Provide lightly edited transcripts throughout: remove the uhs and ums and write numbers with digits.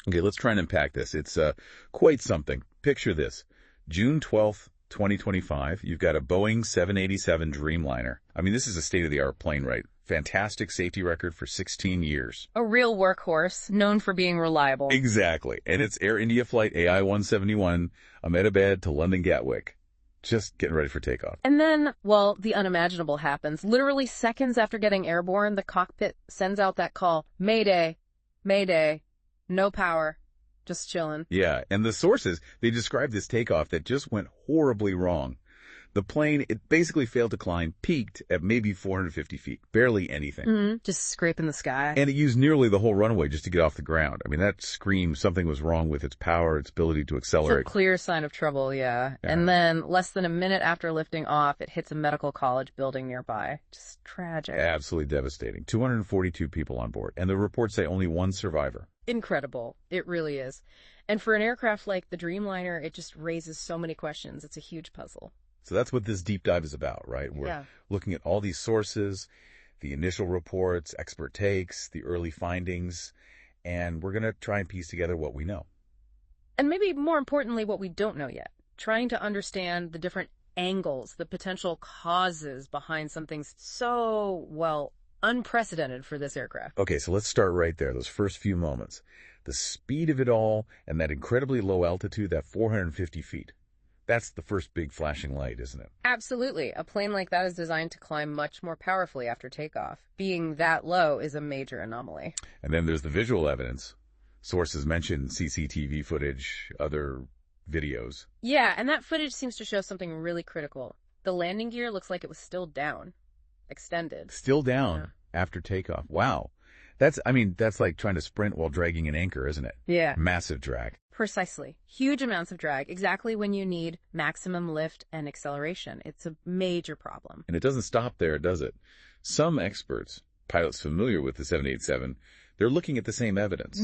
Okay, let's try and unpack this. It's quite something. Picture this. June 12th, 2025, you've got a Boeing 787 Dreamliner. I mean, this is a state-of-the-art plane, right? Fantastic safety record for 16 years. A real workhorse, known for being reliable. Exactly. And it's Air India flight AI-171, Ahmedabad to London Gatwick. Just getting ready for takeoff. And then, well, the unimaginable happens. Literally seconds after getting airborne, the cockpit sends out that call, Mayday, Mayday, no power, just chilling. Yeah, and the sources, they described this takeoff that just went horribly wrong. The plane, it basically failed to climb, peaked at maybe 450 feet, barely anything. Just scraping the sky. And it used nearly the whole runway just to get off the ground. I mean, that screams something was wrong with its power, its ability to accelerate. It's a clear sign of trouble, yeah. And then less than a minute after lifting off, it hits a medical college building nearby. Just tragic. Absolutely devastating. 242 people on board, and the reports say only one survivor. Incredible. It really is. And for an aircraft like the Dreamliner, it just raises so many questions. It's a huge puzzle. So that's what this deep dive is about, right? We're looking at all these sources, the initial reports, expert takes, the early findings, and we're going to try and piece together what we know. And maybe more importantly, what we don't know yet. Trying to understand the different angles, the potential causes behind something so, well, unprecedented for this aircraft. Okay, so let's start right there, those first few moments. The speed of it all and that incredibly low altitude, that 450 feet. That's the first big flashing light, isn't it? Absolutely. A plane like that is designed to climb much more powerfully after takeoff. Being that low is a major anomaly. And then there's the visual evidence. Sources mention CCTV footage, other videos. Yeah, and that footage seems to show something really critical. The landing gear looks like it was still down. Extended. Still down after takeoff. Wow. That's like trying to sprint while dragging an anchor, isn't it? Yeah. Massive drag. Precisely. Huge amounts of drag, exactly when you need maximum lift and acceleration. It's a major problem. And it doesn't stop there, does it? Some experts, pilots familiar with the 787, they're looking at the same evidence.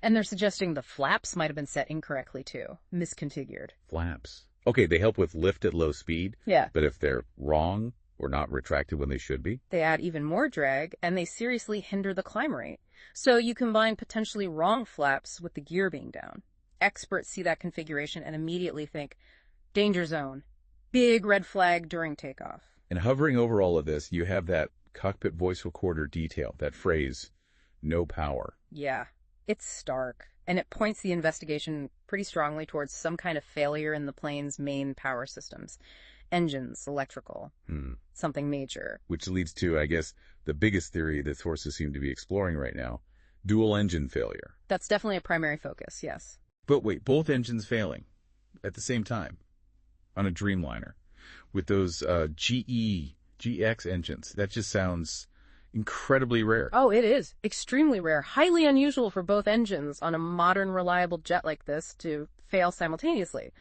And they're suggesting the flaps might have been set incorrectly, too. Misconfigured. Flaps. Okay, they help with lift at low speed. Yeah. But if they're wrong or not retracted when they should be? They add even more drag, and they seriously hinder the climb rate. So you combine potentially wrong flaps with the gear being down. Experts see that configuration and immediately think, danger zone, big red flag during takeoff. And hovering over all of this, you have that cockpit voice recorder detail, that phrase, no power. Yeah, it's stark, and it points the investigation pretty strongly towards some kind of failure in the plane's main power systems. Engines, electrical, something major. Which leads to, I guess, the biggest theory that sources seem to be exploring right now, dual engine failure. That's definitely a primary focus, yes. But wait, both engines failing at the same time on a Dreamliner with those GX engines. That just sounds incredibly rare. Oh, it is. Extremely rare. Highly unusual for both engines on a modern, reliable jet like this to fail simultaneously.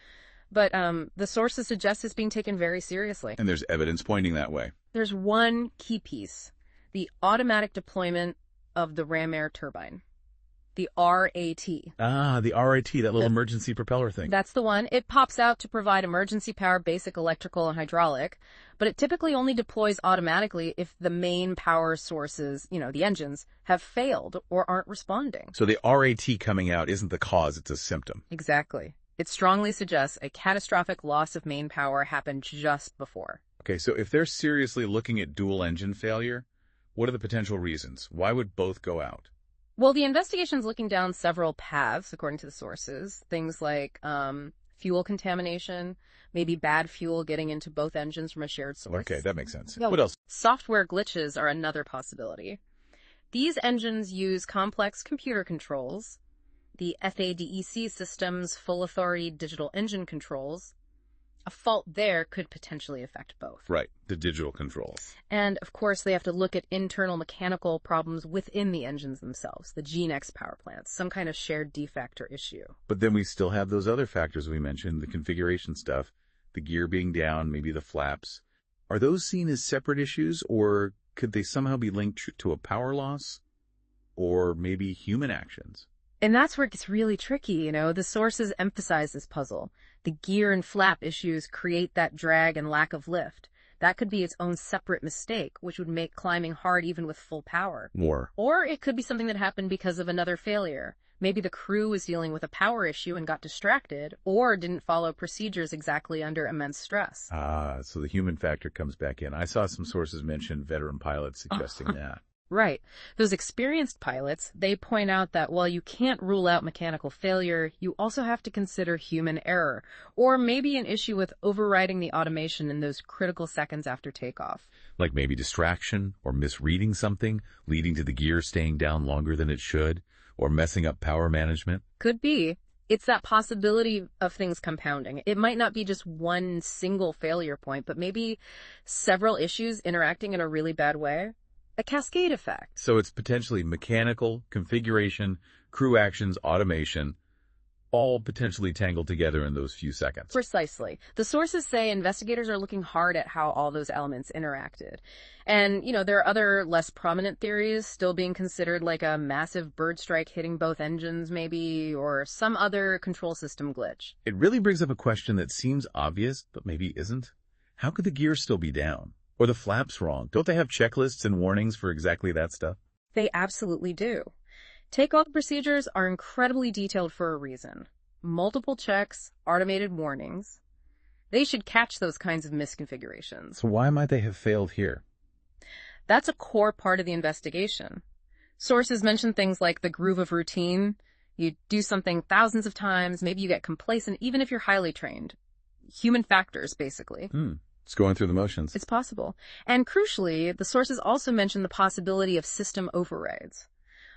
But the sources suggest it's being taken very seriously. And there's evidence pointing that way. There's one key piece, the automatic deployment of the ram air turbine. The RAT. Ah, the RAT, that little emergency propeller thing. That's the one. It pops out to provide emergency power, basic electrical and hydraulic, but it typically only deploys automatically if the main power sources, the engines, have failed or aren't responding. So the RAT coming out isn't the cause, it's a symptom. Exactly. It strongly suggests a catastrophic loss of main power happened just before. Okay, so if they're seriously looking at dual engine failure, what are the potential reasons? Why would both go out? Well, the investigation's looking down several paths, according to the sources. Things like fuel contamination, maybe bad fuel getting into both engines from a shared source. Okay, that makes sense. Yeah, what else? Software glitches are another possibility. These engines use complex computer controls, the FADEC system's full authority digital engine controls. A fault there could potentially affect both. Right, the digital controls. And, of course, they have to look at internal mechanical problems within the engines themselves, the GeneX power plants, some kind of shared defect or issue. But then we still have those other factors we mentioned, the configuration stuff, the gear being down, maybe the flaps. Are those seen as separate issues, or could they somehow be linked to a power loss? Or maybe human actions? And that's where it gets really tricky, The sources emphasize this puzzle. The gear and flap issues create that drag and lack of lift. That could be its own separate mistake, which would make climbing hard even with full power. Or it could be something that happened because of another failure. Maybe the crew was dealing with a power issue and got distracted, or didn't follow procedures exactly under immense stress. Ah, so the human factor comes back in. I saw some sources mention veteran pilots suggesting that. Right. Those experienced pilots, they point out that while you can't rule out mechanical failure, you also have to consider human error, or maybe an issue with overriding the automation in those critical seconds after takeoff. Like maybe distraction or misreading something, leading to the gear staying down longer than it should, or messing up power management. Could be. It's that possibility of things compounding. It might not be just one single failure point, but maybe several issues interacting in a really bad way. A cascade effect. So it's potentially mechanical, configuration, crew actions, automation, all potentially tangled together in those few seconds. Precisely. The sources say investigators are looking hard at how all those elements interacted. And, there are other less prominent theories still being considered, like a massive bird strike hitting both engines maybe, or some other control system glitch. It really brings up a question that seems obvious, but maybe isn't. How could the gear still be down? Or the flaps wrong? Don't they have checklists and warnings for exactly that stuff? They absolutely do. Takeoff procedures are incredibly detailed for a reason. Multiple checks, automated warnings. They should catch those kinds of misconfigurations. So why might they have failed here? That's a core part of the investigation. Sources mention things like the groove of routine. You do something thousands of times, maybe you get complacent, even if you're highly trained. Human factors, basically. It's going through the motions. It's possible. And crucially, the sources also mention the possibility of system overrides.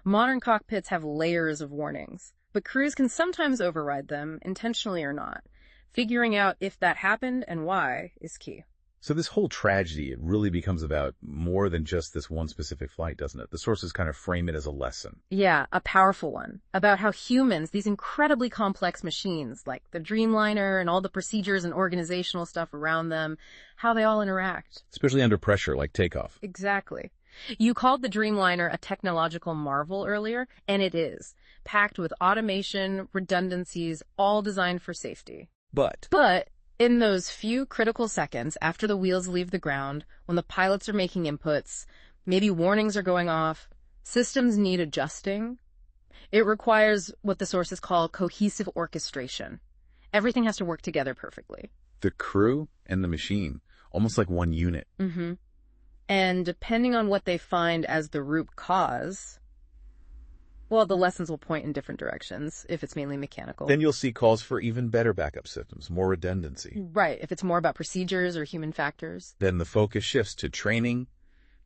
Modern cockpits have layers of warnings, but crews can sometimes override them, intentionally or not. Figuring out if that happened and why is key. So this whole tragedy, it really becomes about more than just this one specific flight, doesn't it? The sources kind of frame it as a lesson. Yeah, a powerful one. About how humans, these incredibly complex machines, like the Dreamliner and all the procedures and organizational stuff around them, how they all interact. Especially under pressure, like takeoff. Exactly. You called the Dreamliner a technological marvel earlier, and it is. Packed with automation, redundancies, all designed for safety. But in those few critical seconds after the wheels leave the ground, when the pilots are making inputs, maybe warnings are going off, systems need adjusting, it requires what the sources call cohesive orchestration. Everything has to work together perfectly. the crew and the machine, almost like one unit. Mm-hmm. And depending on what they find as the root cause, well, the lessons will point in different directions if it's mainly mechanical. Then you'll see calls for even better backup systems, more redundancy. Right, if it's more about procedures or human factors. Then the focus shifts to training,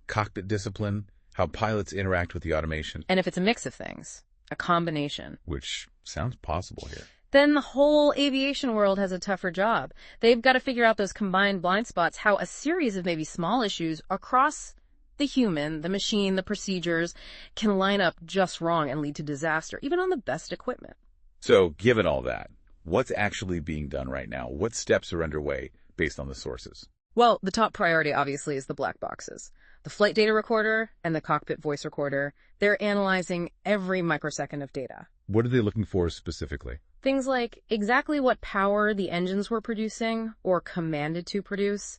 cockpit discipline, how pilots interact with the automation. And if it's a mix of things, a combination. Which sounds possible here. Then the whole aviation world has a tougher job. They've got to figure out those combined blind spots, how a series of maybe small issues across the human, the machine, the procedures can line up just wrong and lead to disaster, even on the best equipment. So, given all that, what's actually being done right now? What steps are underway based on the sources? Well, the top priority, obviously, is the black boxes. The flight data recorder and the cockpit voice recorder, they're analyzing every microsecond of data. What are they looking for specifically? Things like exactly what power the engines were producing or commanded to produce,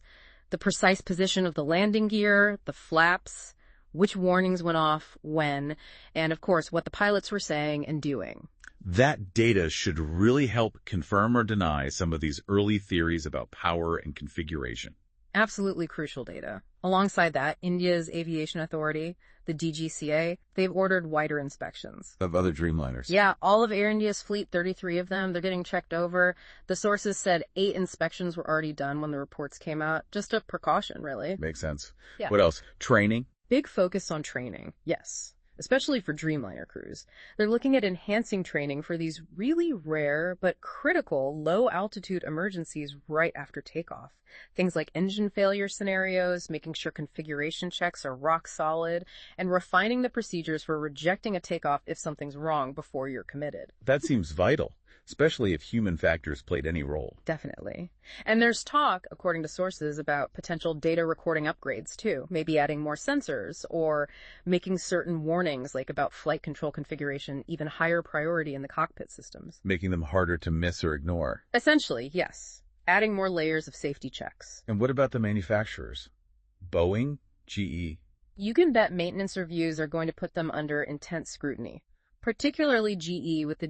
the precise position of the landing gear, the flaps, which warnings went off when, and of course, what the pilots were saying and doing. That data should really help confirm or deny some of these early theories about power and configuration. Absolutely crucial data. Alongside that, India's Aviation Authority, the DGCA, they've ordered wider inspections. Of other Dreamliners. Yeah, all of Air India's fleet, 33 of them, they're getting checked over. The sources said 8 inspections were already done when the reports came out. Just a precaution, really. Makes sense. Yeah. What else? Training? Big focus on training, yes. Especially for Dreamliner crews. They're looking at enhancing training for these really rare but critical low-altitude emergencies right after takeoff. Things like engine failure scenarios, making sure configuration checks are rock solid, and refining the procedures for rejecting a takeoff if something's wrong before you're committed. That seems vital, especially if human factors played any role. Definitely. And there's talk, according to sources, about potential data recording upgrades too, maybe adding more sensors or making certain warnings, like about flight control configuration, even higher priority in the cockpit systems. Making them harder to miss or ignore. Essentially, yes. Adding more layers of safety checks. And what about the manufacturers? Boeing? GE? You can bet maintenance reviews are going to put them under intense scrutiny. particularly GE with the